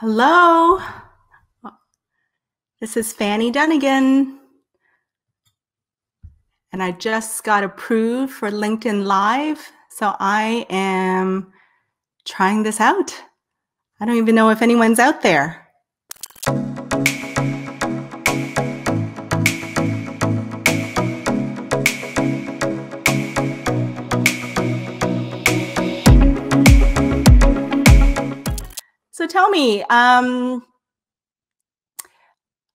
Hello, this is Fanny Dunnigan, and I just got approved for LinkedIn Live, so I am trying this out. I don't even know if anyone's out there. So tell me,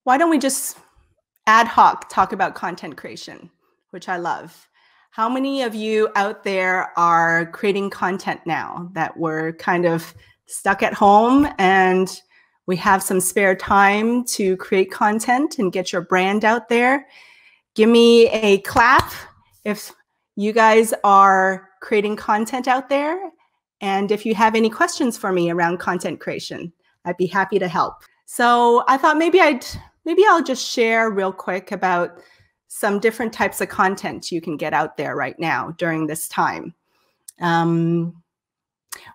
why don't we just ad hoc talk about content creation, which I love. How many of you out there are creating content now that we're kind of stuck at home and we have some spare time to create content and get your brand out there? Give me a clap if you guys are creating content out there. And if you have any questions for me around content creation, I'd be happy to help. So I thought maybe I'll just share real quick about some different types of content you can get out there right now during this time. One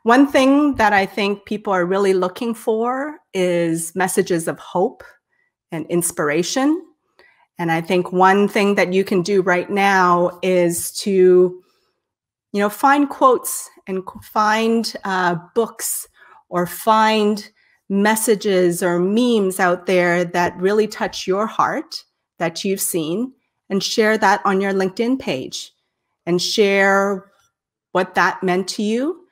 thing that I think people are really looking for is messages of hope and inspiration. And I think one thing that you can do right now is to, find quotes and find books or find messages or memes out there that really touch your heart that you've seen, and share that on your LinkedIn page and share what that meant to you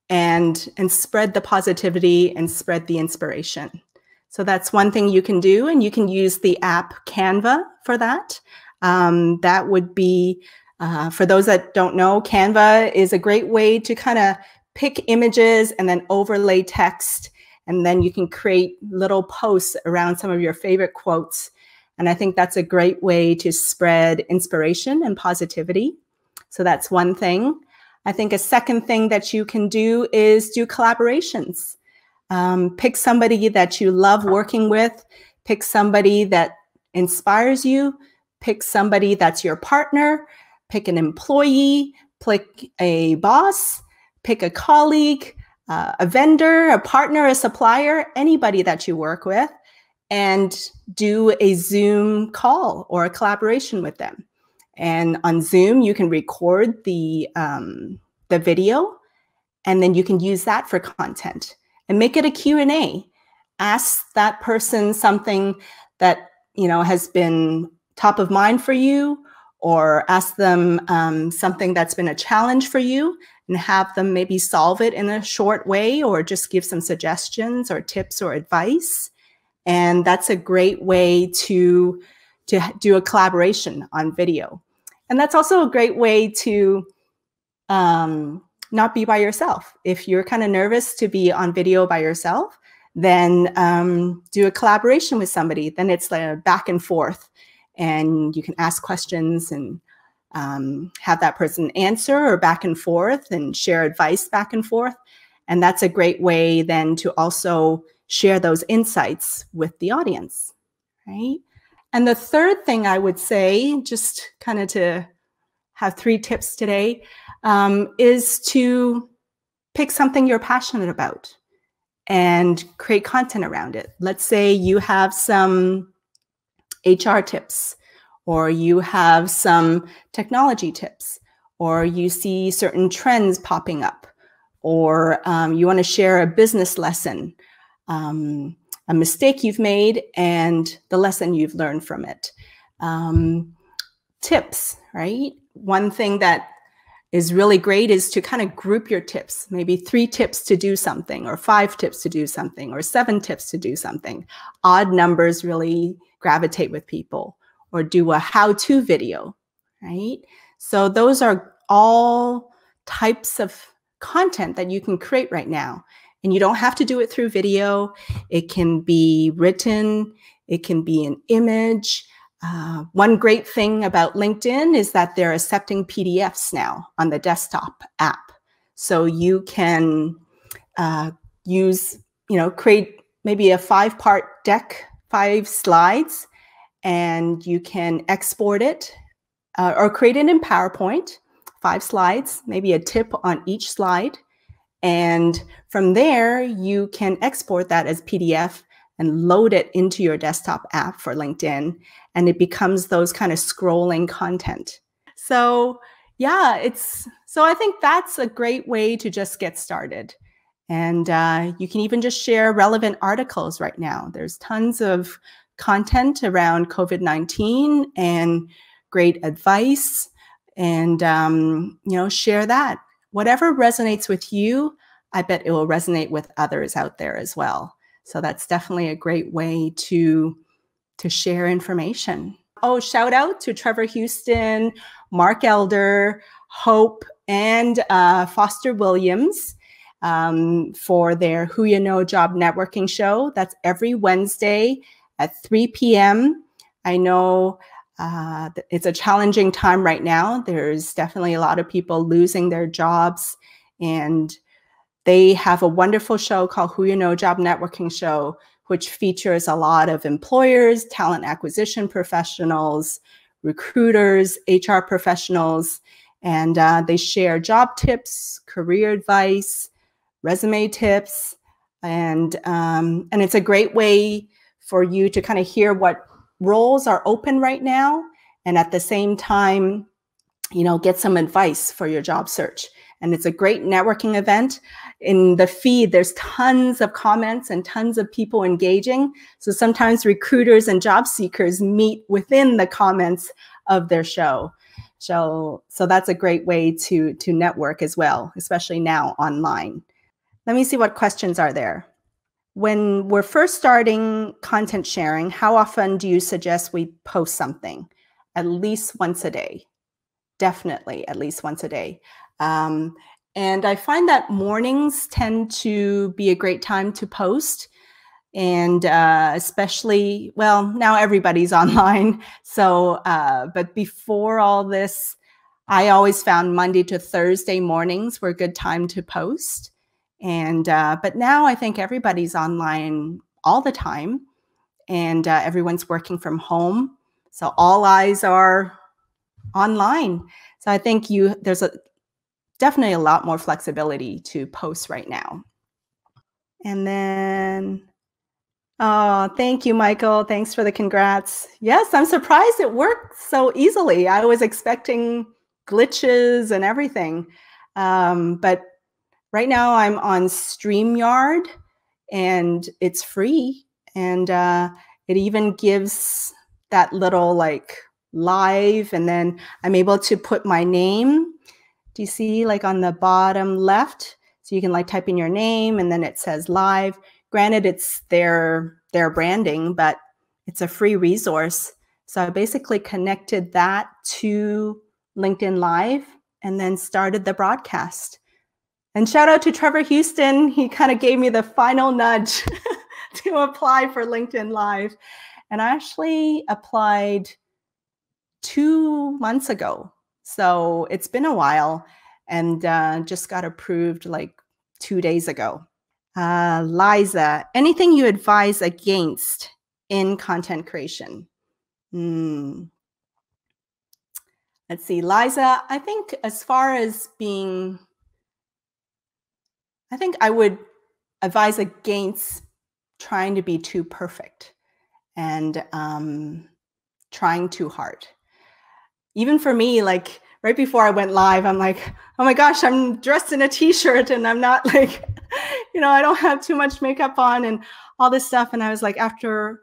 and spread the positivity and spread the inspiration. So that's one thing you can do, and you can use the app Canva for that. That would be, for those that don't know, Canva is a great way to kind of pick images and then overlay text, and then you can create little posts around some of your favorite quotes. And I think that's a great way to spread inspiration and positivity. So that's one thing. I think a second thing that you can do is do collaborations. Pick somebody that you love working with, pick somebody that inspires you, pick somebody that's your partner, pick an employee, pick a boss, pick a colleague, a vendor, a partner, a supplier, anybody that you work with, and do a Zoom call or a collaboration with them. And on Zoom, you can record the video, and then you can use that for content. And make it a Q&A. Ask that person something that has been top of mind for you, or ask them something that's been a challenge for you, and have them maybe solve it in a short way, or just give some suggestions or tips or advice. And that's a great way to do a collaboration on video. And that's also a great way to not be by yourself. If you're kind of nervous to be on video by yourself, then do a collaboration with somebody. Then it's like a back and forth, and you can ask questions and have that person answer, or back and forth and share advice back and forth. And that's a great way then to also share those insights with the audience, right? And the third thing I would say, just kind of to have 3 tips today, is to pick something you're passionate about and create content around it. Let's say you have some HR tips, or you have some technology tips, or you see certain trends popping up, or you want to share a business lesson, a mistake you've made and the lesson you've learned from it. Tips, right? One thing that is really great is to kind of group your tips, maybe 3 tips to do something, or 5 tips to do something, or 7 tips to do something. Odd numbers really gravitate with people. Or do a how-to video, right? So those are all types of content that you can create right now. And you don't have to do it through video. It can be written. It can be an image. One great thing about LinkedIn is that they're accepting PDFs now on the desktop app. So you can create maybe a 5-part deck, 5 slides, and you can export it or create it in PowerPoint, 5 slides, maybe a tip on each slide, And from there, you can export that as PDF and load it into your desktop app for LinkedIn. And it becomes those kind of scrolling content. So yeah, so I think that's a great way to just get started. And you can even just share relevant articles right now. There's tons of content around COVID-19 and great advice, and share that. Whatever resonates with you, I bet it will resonate with others out there as well. So that's definitely a great way to share information. Oh, shout out to Trevor Houston, Mark Elder, Hope, and Foster Williams for their WhoYaKnow Job Networking Show. That's every Wednesday at 3 p.m. I know it's a challenging time right now. There's definitely a lot of people losing their jobs, and they have a wonderful show called WhoYaKnow Job Networking Show, which features a lot of employers, talent acquisition professionals, recruiters, HR professionals, and they share job tips, career advice, resume tips, and it's a great way for you to kind of hear what roles are open right now, and at the same time, get some advice for your job search. And it's a great networking event. In the feed, there's tons of comments and tons of people engaging. So sometimes recruiters and job seekers meet within the comments of their show. So that's a great way to network as well, especially now online. Let me see what questions are there. When we're first starting content sharing, how often do you suggest we post something? At least once a day. Definitely at least once a day. And I find that mornings tend to be a great time to post. And especially, well, now everybody's online. So, but before all this, I always found Monday to Thursday mornings were a good time to post. And, but now I think everybody's online all the time, and everyone's working from home. So all eyes are online. So I think there's definitely a lot more flexibility to post right now. And then, oh, thank you, Michael. Thanks for the congrats. Yes, I'm surprised it worked so easily. I was expecting glitches and everything. But right now I'm on StreamYard, and it's free. And it even gives that little like live, and then I'm able to put my name. Do you see like on the bottom left? So you can like type in your name, and then it says live. Granted, it's their branding, but it's a free resource. So I basically connected that to LinkedIn Live and then started the broadcast. And shout out to Trevor Houston. He kind of gave me the final nudge to apply for LinkedIn Live. And I actually applied 2 months ago. So it's been a while, and just got approved like 2 days ago. Liza, anything you advise against in content creation? Let's see, Liza, I think as far as I think I would advise against trying to be too perfect and trying too hard. Even for me, like right before I went live, I'm like, oh my gosh, I'm dressed in a t-shirt and I'm not like, I don't have too much makeup on and all this stuff. And I was like, after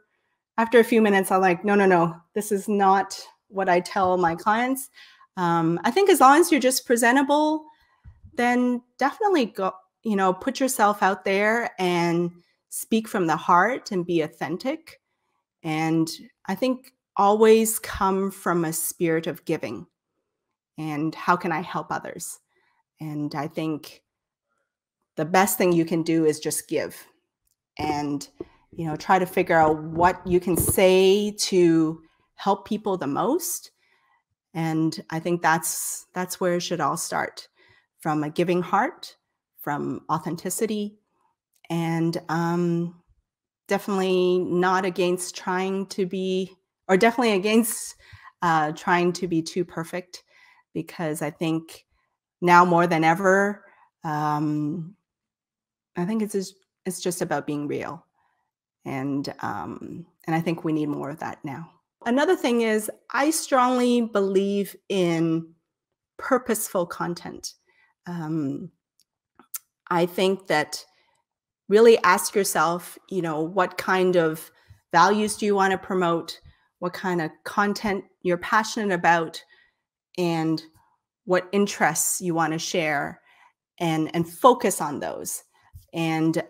a few minutes, I'm like, no, this is not what I tell my clients. I think as long as you're just presentable, then definitely go, put yourself out there and speak from the heart and be authentic. And I think always come from a spirit of giving and how can I help others? And I think the best thing you can do is just give and, try to figure out what you can say to help people the most. And I think that's where it should all start, from a giving heart, from authenticity, and definitely not against trying to be, or definitely against trying to be too perfect, because I think now more than ever, I think it's just about being real. And I think we need more of that now. Another thing is I strongly believe in purposeful content. Um, I think that really ask yourself, what kind of values do you want to promote? What kind of content you're passionate about, and what interests you want to share, and focus on those. And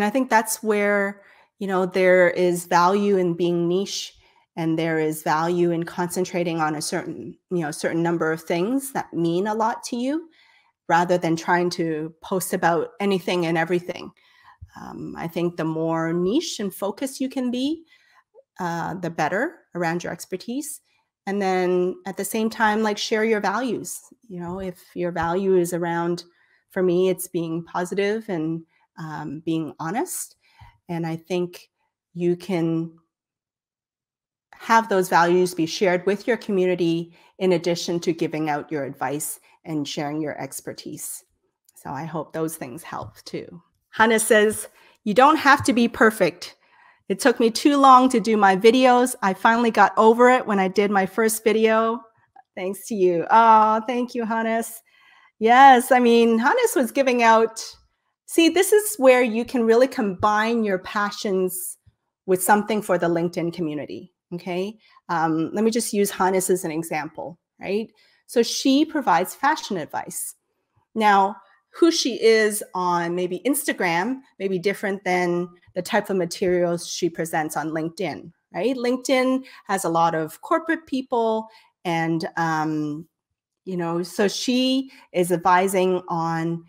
I think that's where, there is value in being niche, and there is value in concentrating on a certain number of things that mean a lot to you, rather than trying to post about anything and everything. I think the more niche and focused you can be, the better around your expertise. And then at the same time, like, share your values. If your value is around, for me, it's being positive and being honest. And I think you can have those values be shared with your community in addition to giving out your advice and sharing your expertise. So I hope those things help too. Hannah says, you don't have to be perfect. It took me too long to do my videos. I finally got over it when I did my first video. Thanks to you. Oh, thank you, Hannes. Yes, I mean, Hannes was giving out. See, this is where you can really combine your passions with something for the LinkedIn community. Okay. Let me just use Hannes as an example, right? So she provides fashion advice. Now, who she is on maybe Instagram may be different than the type of materials she presents on LinkedIn, right? LinkedIn has a lot of corporate people, and so she is advising on,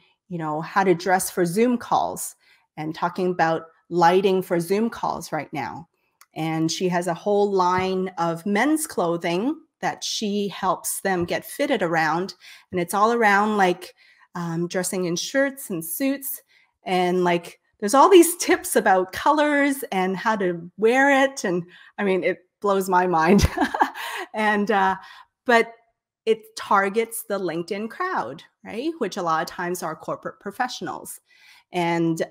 how to dress for Zoom calls, and talking about lighting for Zoom calls right now. And she has a whole line of men's clothing that she helps them get fitted around. And it's all around like dressing in shirts and suits. And like, there's all these tips about colors and how to wear it. And I mean, it blows my mind. But it targets the LinkedIn crowd, right? Which a lot of times are corporate professionals. And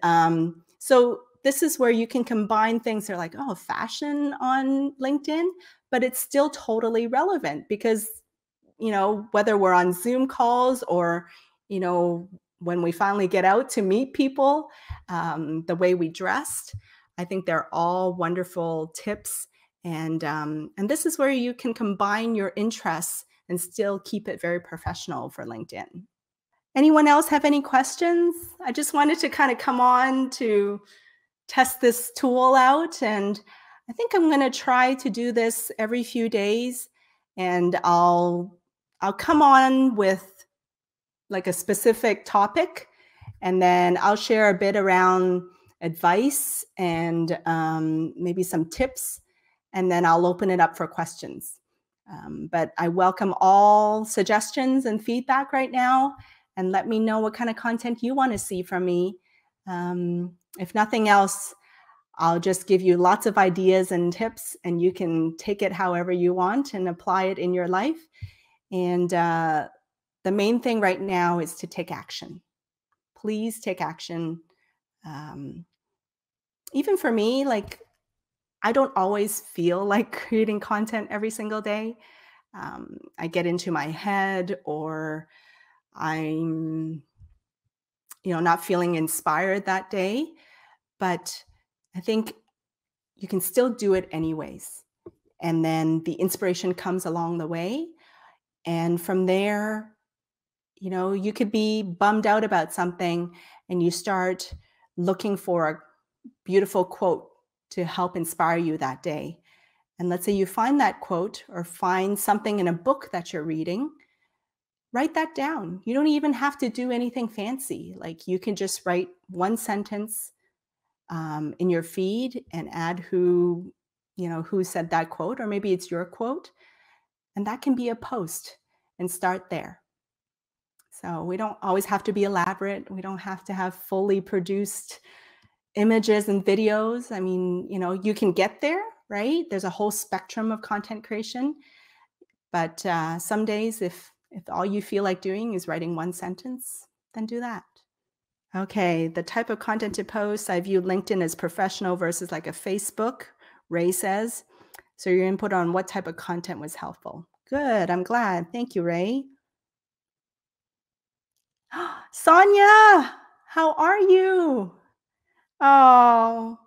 so this is where you can combine things. They're like, oh, fashion on LinkedIn, but it's still totally relevant because, whether we're on Zoom calls or, when we finally get out to meet people, the way we dressed, I think they're all wonderful tips. And this is where you can combine your interests and still keep it very professional for LinkedIn. Anyone else have any questions? I just wanted to kind of come on to test this tool out. And I think I'm going to try to do this every few days. And I'll come on with like a specific topic, and then I'll share a bit around advice and maybe some tips, and then I'll open it up for questions. But I welcome all suggestions and feedback right now, and let me know what kind of content you want to see from me. If nothing else, I'll just give you lots of ideas and tips, and you can take it however you want and apply it in your life. And the main thing right now is to take action. Please take action. Even for me, like, I don't always feel like creating content every single day. I get into my head, or I'm, not feeling inspired that day. But I think you can still do it anyways. And then the inspiration comes along the way. And from there, you could be bummed out about something, and you start looking for a beautiful quote to help inspire you that day. And let's say you find that quote, or find something in a book that you're reading, write that down. You don't even have to do anything fancy. Like, you can just write one sentence in your feed and add who said that quote, or maybe it's your quote. And that can be a post, and start there. So we don't always have to be elaborate. We don't have to have fully produced images and videos. I mean, you can get there, right? There's a whole spectrum of content creation. But some days, if all you feel like doing is writing one sentence, then do that. Okay, the type of content to post. I view LinkedIn as professional versus like a Facebook, Ray says. So your input on what type of content was helpful. Good, I'm glad. Thank you, Ray. Sonia, how are you? Oh,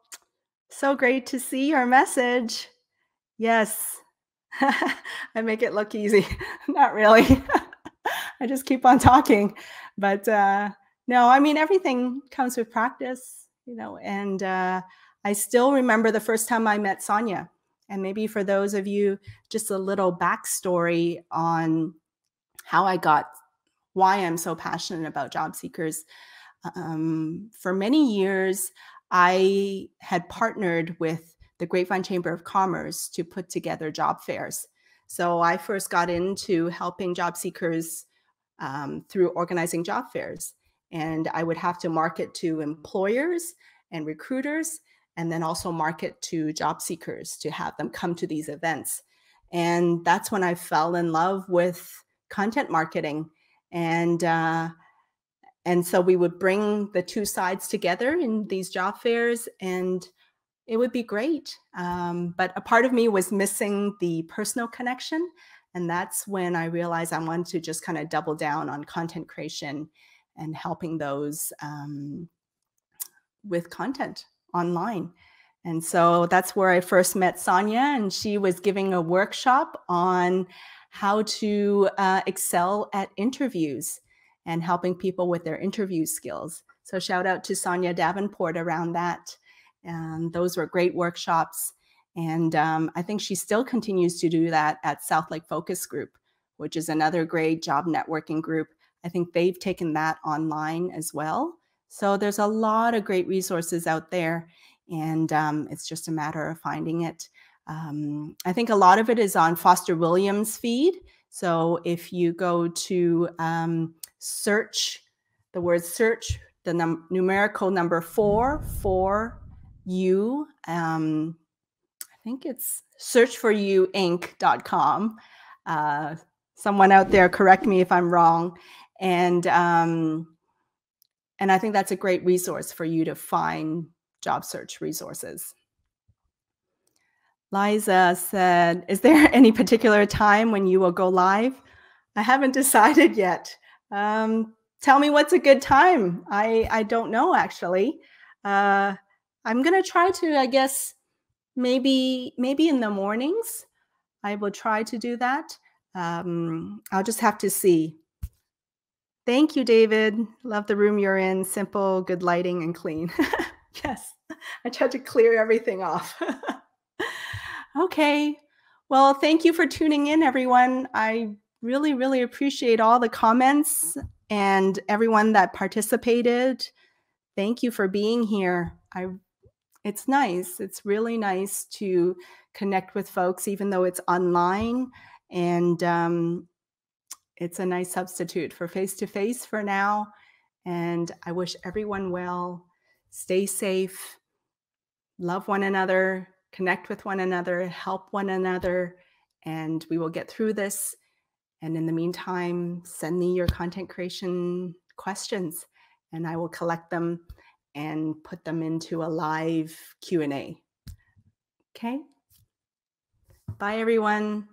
so great to see your message. Yes. I make it look easy. Not really. I just keep on talking. But no, I mean, everything comes with practice, and I still remember the first time I met Sonia. And maybe for those of you, just a little backstory on how I got, why I'm so passionate about job seekers. For many years, I had partnered with the Grapevine Chamber of Commerce to put together job fairs. So I first got into helping job seekers through organizing job fairs. And I would have to market to employers and recruiters, and then also market to job seekers to have them come to these events. And that's when I fell in love with content marketing. And so we would bring the two sides together in these job fairs, and it would be great. But a part of me was missing the personal connection. And that's when I realized I wanted to just kind of double down on content creation and helping those with content online. And so that's where I first met Sonia, and she was giving a workshop on how to excel at interviews and helping people with their interview skills. So shout out to Sonia Davenport around that. And those were great workshops. And I think she still continues to do that at South Lake Focus Group, which is another great job networking group. I think they've taken that online as well. So there's a lot of great resources out there, and it's just a matter of finding it. I think a lot of it is on Foster Williams' feed. So if you go to search, the word search, the numerical number 4 for you, I think it's searchforyouinc.com. Someone out there correct me if I'm wrong. And I think that's a great resource for you to find job search resources. Liza said, is there any particular time when you will go live? I haven't decided yet. Tell me what's a good time. I don't know, actually. I'm going to try to, I guess, maybe in the mornings. I will try to do that. I'll just have to see. Thank you, David. Love the room you're in. Simple, good lighting, and clean. Yes, I tried to clear everything off. Okay. Well, thank you for tuning in, everyone. I really, really appreciate all the comments and everyone that participated. Thank you for being here. It's nice. It's really nice to connect with folks, even though it's online. And it's a nice substitute for face-to-face for now. And I wish everyone well. Stay safe. Love one another. Connect with one another. Help one another. And we will get through this. And in the meantime, send me your content creation questions, and I will collect them and put them into a live Q&A. Okay? Bye, everyone.